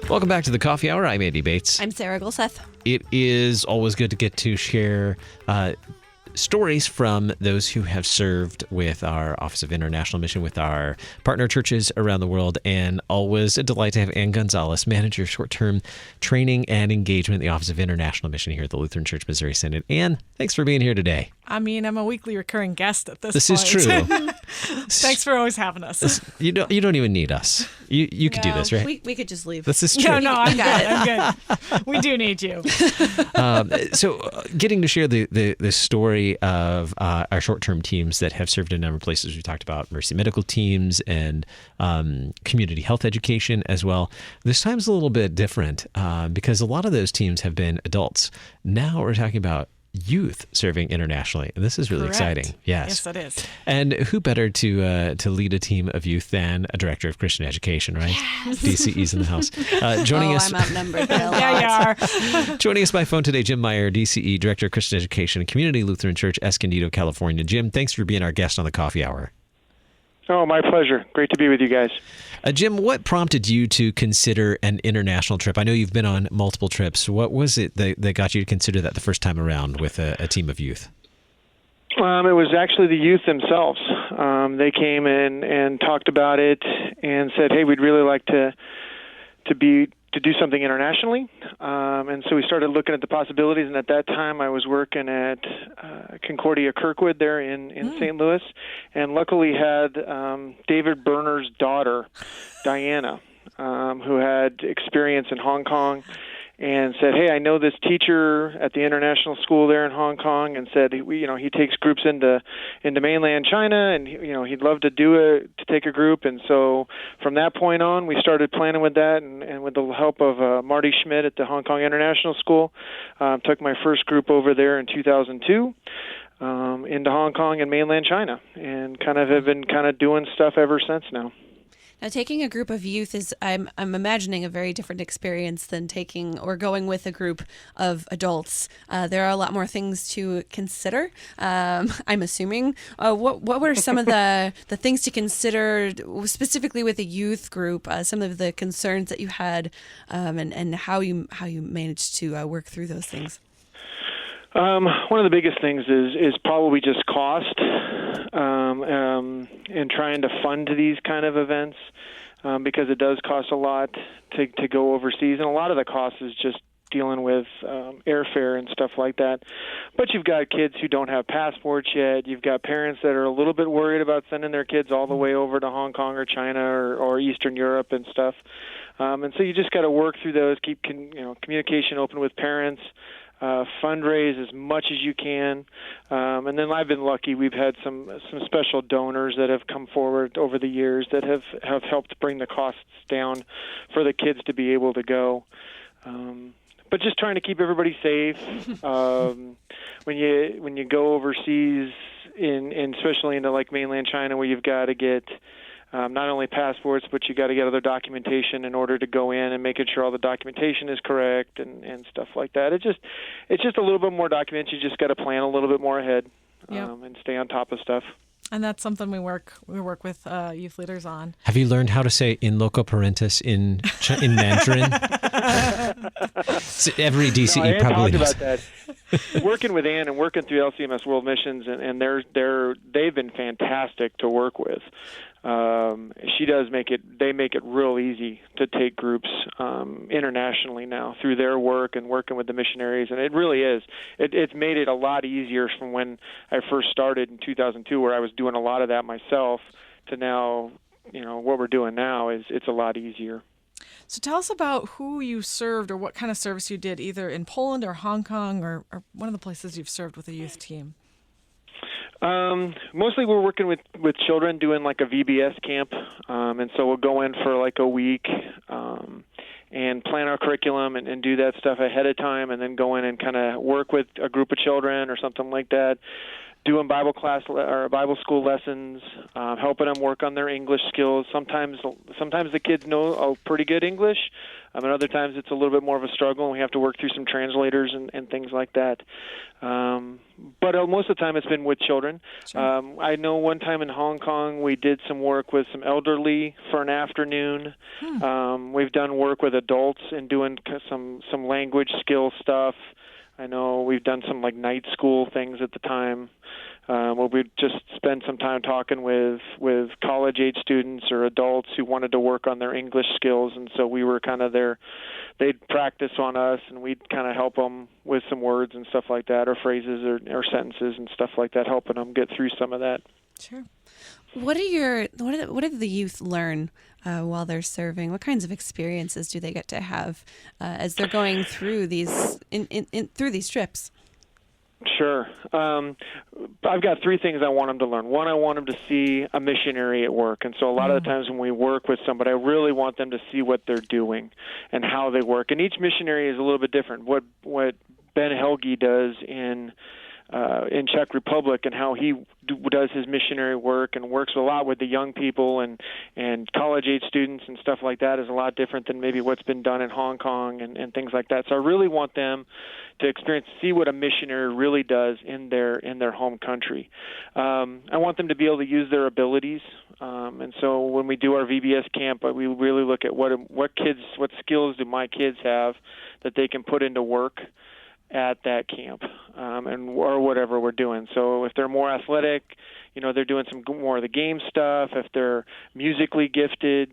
Welcome back to the Coffee Hour. I'm Andy Bates. I'm Sarah Gulseth. It is always good to get to share stories from those who have served with our Office of International Mission, with our partner churches around the world, and always a delight to have Ann Gonzalez, Manager of Short-Term Training and Engagement at the Office of International Mission here at the Lutheran Church Missouri Synod. Ann, thanks for being here today. I mean, I'm a weekly recurring guest at this point. This is true. Thanks for always having us. You don't even need us. You could do this, right? We could just leave. This is true. No, I'm good. I'm good. We do need you. Getting to share the story of our short-term teams that have served in a number of places. We talked about Mercy Medical teams and community health education as well. This time's a little bit different because a lot of those teams have been adults. Now we're talking about youth serving internationally, and this is really exciting. Yes, it is. And who better to lead a team of youth than a director of Christian education, right? Yes. DCE's in the house. Joining us, I'm outnumbered by a lot. Yeah, you are. Joining us by phone today, Jim Meyer, DCE, Director of Christian Education, Community Lutheran Church, Escondido, California. Jim, thanks for being our guest on the Coffee Hour. Oh, my pleasure. Great to be with you guys. Jim, what prompted you to consider an international trip? I know you've been on multiple trips. What was it that got you to consider that the first time around with a team of youth? It was actually the youth themselves. They came in and talked about it and said, "Hey, we'd really like to do something internationally." And so we started looking at the possibilities. And at that time, I was working at Concordia Kirkwood there in St. Louis, and luckily had David Berner's daughter, Diana, who had experience in Hong Kong, and said, "Hey, I know this teacher at the international school there in Hong Kong," and said, he takes groups into mainland China, and he'd love to take a group. And so from that point on, we started planning with that, and with the help of Marty Schmidt at the Hong Kong International School, took my first group over there in 2002. Into Hong Kong and mainland China, and have been doing stuff ever since now. Now, taking a group of youth is, I'm imagining, a very different experience than taking or going with a group of adults. There are a lot more things to consider, I'm assuming. What were some of the things to consider, specifically with a youth group, some of the concerns that you had, and how you managed to work through those things? One of the biggest things is probably just cost, and trying to fund these kind of events, because it does cost a lot to go overseas, and a lot of the cost is just dealing with airfare and stuff like that. But you've got kids who don't have passports yet. You've got parents that are a little bit worried about sending their kids all the way over to Hong Kong or China or Eastern Europe and stuff. And so you just got to work through those, keep communication open with parents, fundraise as much as you can. And then I've been lucky. We've had some special donors that have come forward over the years that have helped bring the costs down for the kids to be able to go. But just trying to keep everybody safe. When you go overseas, especially into like mainland China, where you've got to get not only passports, but you got to get other documentation in order to go in, and making sure all the documentation is correct and stuff like that. It's just a little bit more documents. You just got to plan a little bit more ahead, and stay on top of stuff. And that's something we work with youth leaders on. Have you learned how to say "in loco parentis" in Mandarin? Every DCE probably knows. About that. Working with Ann and working through LCMS World Missions, and they've been fantastic to work with. They make it real easy to take groups internationally now through their work and working with the missionaries, and it really is. It's made it a lot easier from when I first started in 2002, where I was doing a lot of that myself, to now, what we're doing now it's a lot easier. So tell us about who you served or what kind of service you did, either in Poland or Hong Kong or one of the places you've served with a youth team. Mostly we're working with children, doing like a VBS camp, and so we'll go in for like a week and plan our curriculum and do that stuff ahead of time, and then go in and kind of work with a group of children or something like that. doing Bible class or Bible school lessons, helping them work on their English skills. Sometimes the kids know pretty good English, and other times it's a little bit more of a struggle, and we have to work through some translators and things like that. But most of the time it's been with children. Sure. I know one time in Hong Kong we did some work with some elderly for an afternoon. We've done work with adults and doing some language skill stuff. I know we've done some like night school things at the time, where we just spend some time talking with college-age students or adults who wanted to work on their English skills, and so we were kind of there. They'd practice on us, and we'd kind of help them with some words and stuff like that, or phrases or sentences and stuff like that, helping them get through some of that. Sure. What do the youth learn while they're serving? What kinds of experiences do they get to have as they're going through these through these trips? Sure. I've got three things I want them to learn. One, I want them to see a missionary at work. And so a lot of the times when we work with somebody, I really want them to see what they're doing and how they work. And each missionary is a little bit different. What Ben Helge does in Czech Republic and how he does his missionary work and works a lot with the young people and college-age students and stuff like that is a lot different than maybe what's been done in Hong Kong and things like that. So I really want them to see what a missionary really does in their home country. I want them to be able to use their abilities. And so when we do our VBS camp, we really look at what skills do my kids have that they can put into work at that camp, or whatever we're doing. So if they're more athletic, they're doing some more of the game stuff. If they're musically gifted,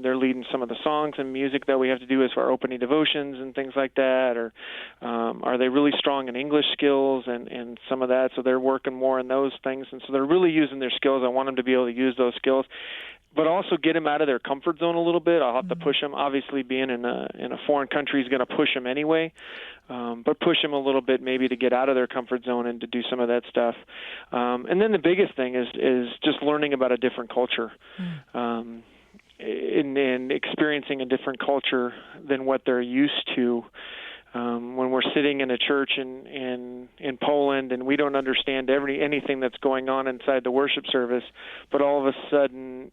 they're leading some of the songs and music that we have to do as for our opening devotions and things like that. Or are they really strong in English skills and some of that? So they're working more in those things. And so they're really using their skills. I want them to be able to use those skills, but also get them out of their comfort zone a little bit. I'll have to push them. Obviously, being in a foreign country is going to push them anyway, but push them a little bit maybe to get out of their comfort zone and to do some of that stuff. And then the biggest thing is just learning about a different culture. And experiencing a different culture than what they're used to. When we're sitting in a church in Poland and we don't understand anything that's going on inside the worship service, but all of a sudden,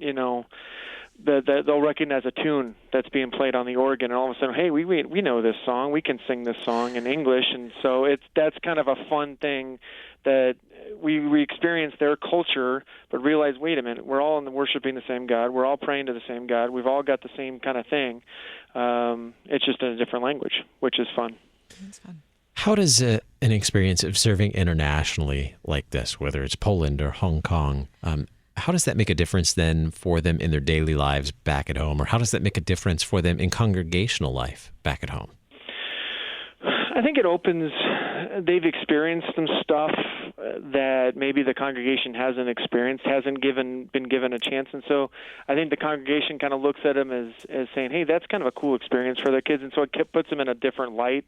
they'll recognize a tune that's being played on the organ, and all of a sudden, hey, we know this song, we can sing this song in English, and so that's kind of a fun thing that we experience their culture, but realize, wait a minute, we're all worshiping the same God, we're all praying to the same God, we've all got the same kind of thing. It's just in a different language, which is fun. That's fun. How does an experience of serving internationally like this, whether it's Poland or Hong Kong, how does that make a difference then for them in their daily lives back at home? Or how does that make a difference for them in congregational life back at home? I think they've experienced some stuff that maybe the congregation hasn't experienced, been given a chance. And so I think the congregation kind of looks at them as saying, hey, that's kind of a cool experience for their kids. And so it puts them in a different light.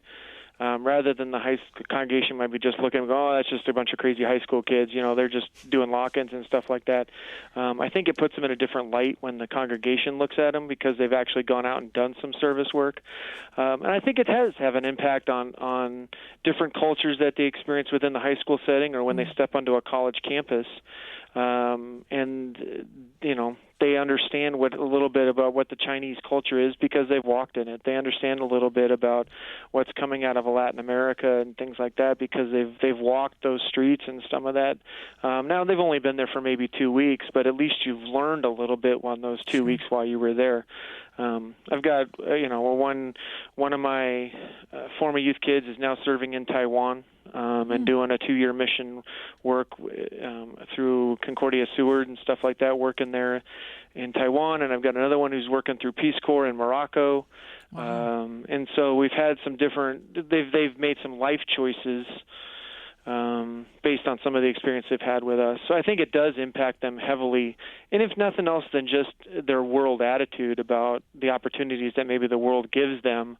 Rather than the high school congregation might be just looking and go, oh, that's just a bunch of crazy high school kids, they're just doing lock-ins and stuff like that. I think it puts them in a different light when the congregation looks at them because they've actually gone out and done some service work. And I think it has have an impact on different cultures that they experience within the high school setting or when they step onto a college campus. They understand a little bit about what the Chinese culture is because they've walked in it. They understand a little bit about what's coming out of Latin America and things like that because they've walked those streets and some of that. Now they've only been there for maybe 2 weeks, but at least you've learned a little bit on those 2 weeks while you were there. I've got one of my former youth kids is now serving in Taiwan and doing a 2-year mission work through Concordia Seward and stuff like that, working there in Taiwan. And I've got another one who's working through Peace Corps in Morocco. Wow. And so we've had some different. They've made some life choices based on some of the experience they've had with us. So I think it does impact them heavily, and if nothing else than just their world attitude about the opportunities that maybe the world gives them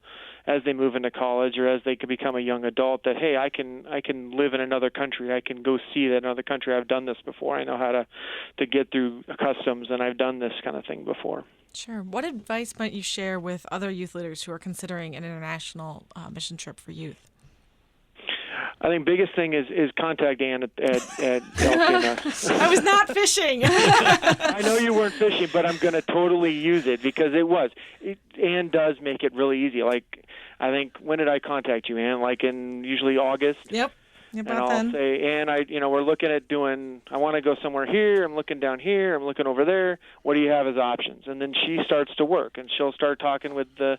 as they move into college or as they could become a young adult, that, hey, I can live in another country. I can go see that another country. I've done this before. I know how to get through customs, and I've done this kind of thing before. Sure. What advice might you share with other youth leaders who are considering an international mission trip for youth? I think biggest thing is contact Ann at LCMS. I was not fishing. I know you weren't fishing, but I'm going to totally use it because Ann does make it really easy. Like, I think, when did I contact you, Ann? Like in usually August? Yep. And I'll say, Ann, we're looking at I want to go somewhere here. I'm looking down here. I'm looking over there. What do you have as options? And then she starts to work, and she'll start talking with the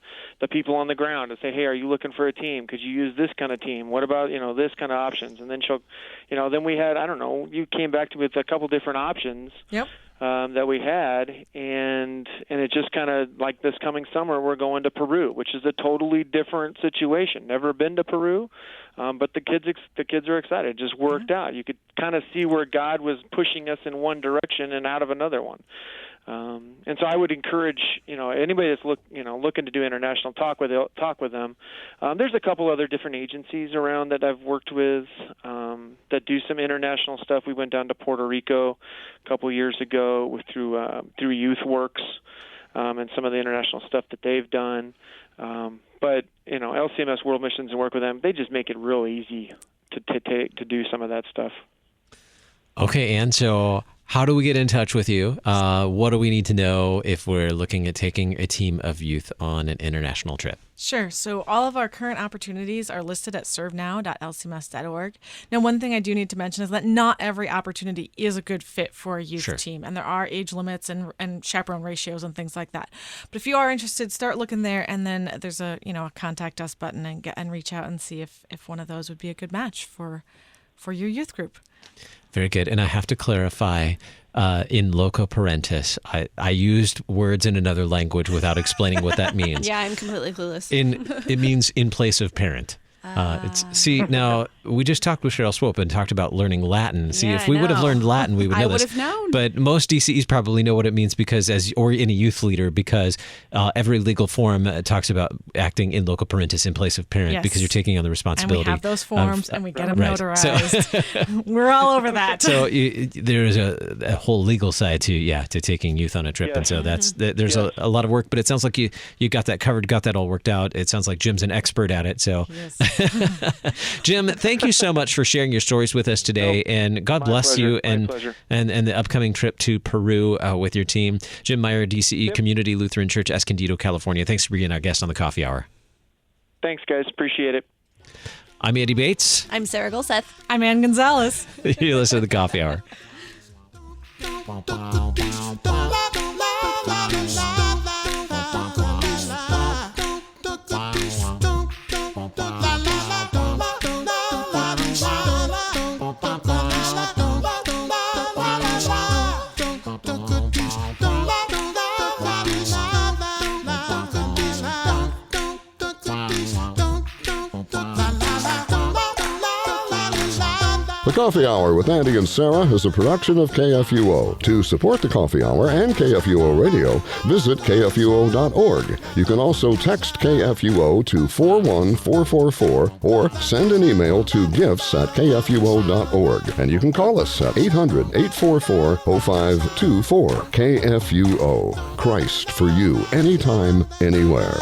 people on the ground and say, hey, are you looking for a team? Could you use this kind of team? What about, this kind of options? And then she'll, then we had, I don't know, you came back to me with a couple different options. Yep. That we had, and it just kind of like this coming summer we're going to Peru, which is a totally different situation. Never been to Peru, but the kids are excited. It just worked out. You could kind of see where God was pushing us in one direction and out of another one. And so I would encourage, anybody that's looking to do international, talk with them. There's a couple other different agencies around that I've worked with that do some international stuff. We went down to Puerto Rico a couple years ago through YouthWorks and some of the international stuff that they've done. But LCMS World Missions and work with them, they just make it real easy to do some of that stuff. Okay, Ann, so how do we get in touch with you? What do we need to know if we're looking at taking a team of youth on an international trip? Sure. So all of our current opportunities are listed at servenow.lcms.org. Now, one thing I do need to mention is that not every opportunity is a good fit for a youth team, and there are age limits and chaperone ratios and things like that. But if you are interested, start looking there, and then there's a contact us button and reach out and see if one of those would be a good match for your youth group. Very good. And I have to clarify, in loco parentis, I used words in another language without explaining what that means. Yeah, I'm completely clueless. It means in place of parent. Now, we just talked with Cheryl Swope and talked about learning Latin. See, if we would have learned Latin, we would know this. I would have known. But most DCEs probably know what it means or in a youth leader, because every legal form talks about acting in loco parentis in place of parent, because you're taking on the responsibility. And we have those forms, and we get them notarized. We're all over that. So there's a whole legal side to taking youth on a trip. And so there's a lot of work, but it sounds like you got that covered, got that all worked out. It sounds like Jim's an expert at it. So. Yes. Jim, thank you so much for sharing your stories with us today, and God bless you and the upcoming trip to Peru with your team. Jim Meyer, DCE, Community Lutheran Church, Escondido, California. Thanks for being our guest on the Coffee Hour. Thanks, guys. Appreciate it. I'm Andy Bates. I'm Sarah Golseth. I'm Ann Gonzalez. You listen to the Coffee Hour. The Coffee Hour with Andy and Sarah is a production of KFUO. To support the Coffee Hour and KFUO Radio, visit KFUO.org. You can also text KFUO to 41444 or send an email to gifts@KFUO.org. And you can call us at 800-844-0524. KFUO. Christ for you, anytime, anywhere.